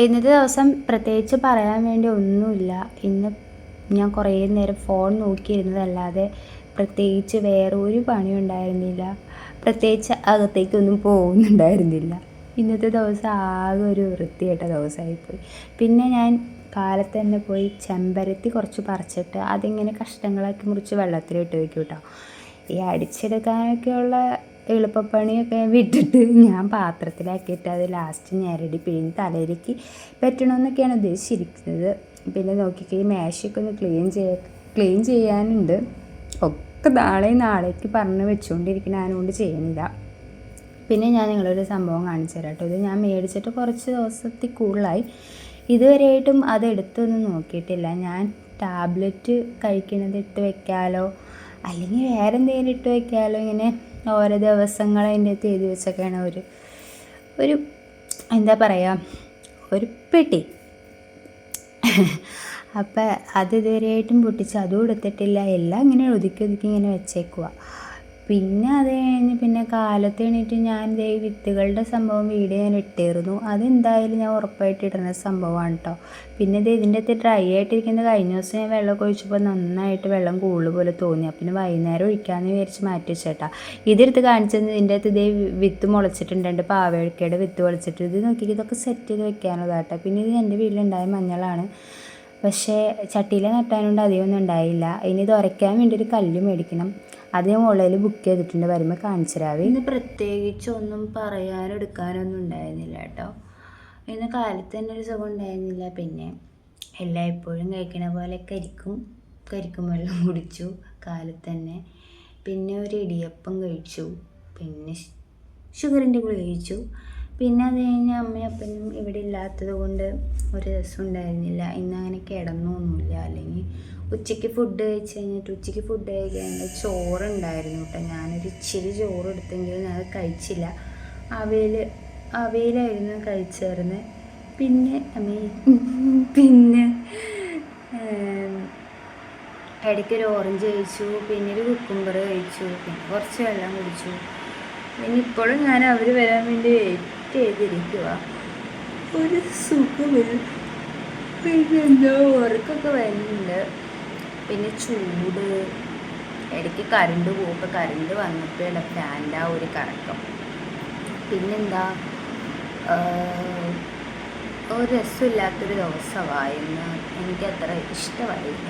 ഇന്നത്തെ ദിവസം പ്രത്യേകിച്ച് പറയാൻ വേണ്ടി ഒന്നുമില്ല. ഇന്ന് ഞാൻ കുറേ നേരം ഫോൺ നോക്കിയിരുന്നതല്ലാതെ പ്രത്യേകിച്ച് വേറെ ഒരു പണിയും ഉണ്ടായിരുന്നില്ല. പ്രത്യേകിച്ച് അകത്തേക്കൊന്നും പോകുന്നുണ്ടായിരുന്നില്ല. ഇന്നത്തെ ദിവസം ആകെ ഒരു വൃത്തികെട്ട ദിവസമായിപ്പോയി. പിന്നെ ഞാൻ കാലത്ത് തന്നെ പോയി ചെമ്പരത്തി കുറച്ച് പറിച്ചിട്ട് അതിങ്ങനെ കഷ്ണങ്ങളാക്കി മുറിച്ച് വെള്ളത്തിലിട്ട് വയ്ക്കും കേട്ടോ. ഈ അടിച്ചെടുക്കാനൊക്കെയുള്ള എളുപ്പപ്പണിയൊക്കെ വിട്ടിട്ട് ഞാൻ പാത്രത്തിലാക്കിയിട്ട് അത് ലാസ്റ്റ് ഞെരടി പിഴിഞ്ഞ് തലയിലേക്ക് പറ്റണമെന്നൊക്കെയാണ് ഉദ്ദേശിച്ചിരിക്കുന്നത്. പിന്നെ നോക്കിക്കേ, മേശയൊക്കെ ഒന്ന് ക്ലീൻ ചെയ്യാനുണ്ട്. ഒക്കെ നാളേക്ക് പറഞ്ഞ് വെച്ചുകൊണ്ടിരിക്കണം, അതുകൊണ്ട് ചെയ്യുന്നില്ല. പിന്നെ ഞാൻ നിങ്ങളൊരു സംഭവം കാണിച്ചു തരാം കേട്ടോ. ഇത് ഞാൻ മേടിച്ചിട്ട് കുറച്ച് ദിവസത്തിൽ കൂടുതലായി. ഇതുവരെയായിട്ടും അതെടുത്തൊന്നും നോക്കിയിട്ടില്ല. ഞാൻ ടാബ്ലറ്റ് കഴിക്കുന്നത് ഇട്ട് വെക്കാലോ അല്ലെങ്കിൽ വേറെ എന്തെങ്കിലും ഇട്ട് വെക്കാലോ, ഇങ്ങനെ ഓരോ ദിവസങ്ങൾ അതിൻ്റെ അകത്ത് എഴുതി വെച്ചൊക്കെയാണ് ഒരു എന്താ പറയുക, ഒരു പെട്ടി. അപ്പം അത് ഇതുവരെയായിട്ടും പൊട്ടിച്ച് അതും എടുത്തിട്ടില്ല. എല്ലാം ഇങ്ങനെ ഒതുക്കി ഇങ്ങനെ വെച്ചേക്കുക. പിന്നെ അത് കഴിഞ്ഞ് പിന്നെ കാലത്ത് എണീറ്റ് ഞാൻ ഈ വിത്തുകളുടെ സംഭവം വീഡിയോ ഞാൻ ഇട്ടിരുന്നു. അതെന്തായാലും ഞാൻ ഉറപ്പായിട്ട് ഇടുന്ന സംഭവമാണ് കേട്ടോ. പിന്നെ ഇതിൻ്റെ അകത്ത് ഡ്രൈ ആയിട്ടിരിക്കുന്നത് കഴിഞ്ഞ ദിവസം ഞാൻ വെള്ളം ഒഴിച്ചപ്പോൾ നന്നായിട്ട് വെള്ളം കൂടുതൽ പോലെ തോന്നി. പിന്നെ വൈകുന്നേരം ഒഴിക്കാമെന്ന് വിചാരിച്ച് മാറ്റി വെച്ചേട്ടാ. ഇതെടുത്ത് കാണിച്ചത് ഇതിൻ്റെ അകത്ത് ഇതേ വിത്ത് മുളച്ചിട്ടുണ്ട്, പാവയ്ക്കയുടെ വിത്ത് മുളച്ചിട്ട്. ഇത് നോക്കി, ഇതൊക്കെ സെറ്റ് ചെയ്ത് വെക്കാനുള്ളതാട്ടോ. പിന്നെ ഇത് എൻ്റെ വീട്ടിലുണ്ടായ മഞ്ഞളാണ്. പക്ഷേ ചട്ടിയിൽ നട്ടാനുകൊണ്ട് അധികമൊന്നും ഉണ്ടായില്ല. ഇനി ഇത് ഉരയ്ക്കാൻ വേണ്ടി ഒരു കല്ല് മേടിക്കണം. അത് ഞാൻ ഓൺലൈനിൽ ബുക്ക് ചെയ്തിട്ടുണ്ട്, വരുമ്പോൾ കാണിച്ചു തരാവേ. ഇന്ന് പ്രത്യേകിച്ച് ഒന്നും പറയാനോ എടുക്കാനൊന്നും ഉണ്ടായിരുന്നില്ല കേട്ടോ. ഇന്ന് കാലത്ത് തന്നെ ഒരു സുഖം ഉണ്ടായിരുന്നില്ല. പിന്നെ എല്ലായ്പ്പോഴും കഴിക്കണ പോലെ കരിക്കും വെള്ളം കുടിച്ചു കാലത്ത് തന്നെ. പിന്നെ ഒരു ഇടിയപ്പം കഴിച്ചു. പിന്നെ ഷുഗറിൻ്റെ ഗുളിക കഴിച്ചു. പിന്നെ അത് കഴിഞ്ഞ് അമ്മയും അപ്പനും ഇവിടെ ഇല്ലാത്തത് കൊണ്ട് ഒരു രസം ഉണ്ടായിരുന്നില്ല. ഇന്ന് അങ്ങനെ കിടന്നൊന്നുമില്ല. അല്ലെങ്കിൽ ഉച്ചയ്ക്ക് ഫുഡ് കഴിക്കാണ്ട് ചോറുണ്ടായിരുന്നു കേട്ടോ. ഞാനൊരു ഇച്ചിരി ചോറ് എടുത്തെങ്കിലും ഞാൻ കഴിച്ചില്ല. അവയിലായിരുന്നു കഴിച്ചായിരുന്നത്. പിന്നെ ഇടയ്ക്കൊരു ഓറഞ്ച് കഴിച്ചു, പിന്നെ ഒരു കുക്കുംബർ കഴിച്ചു, പിന്നെ കുറച്ച് വെള്ളം കുടിച്ചു. പിന്നെ ഇപ്പോഴും ഞാൻ അവർ വരാൻ വേണ്ടി വെയിറ്റ് ചെയ്തിരിക്കുക. ഒരു സുഖമില്ല. പിന്നെ എന്താ ഉറക്കൊക്കെ വരുന്നുണ്ട്. പിന്നെ ചൂട്, ഇടയ്ക്ക് കറണ്ട് പോകും. ഇപ്പോൾ കറണ്ട് വന്നപ്പോഴുള്ള ഫാൻ്റെ ആ ഒരു കറക്കം. പിന്നെന്താ, ഒരു രസമില്ലാത്തൊരു ദിവസമായിരുന്നു. എനിക്കത്ര ഇഷ്ടമായില്ല.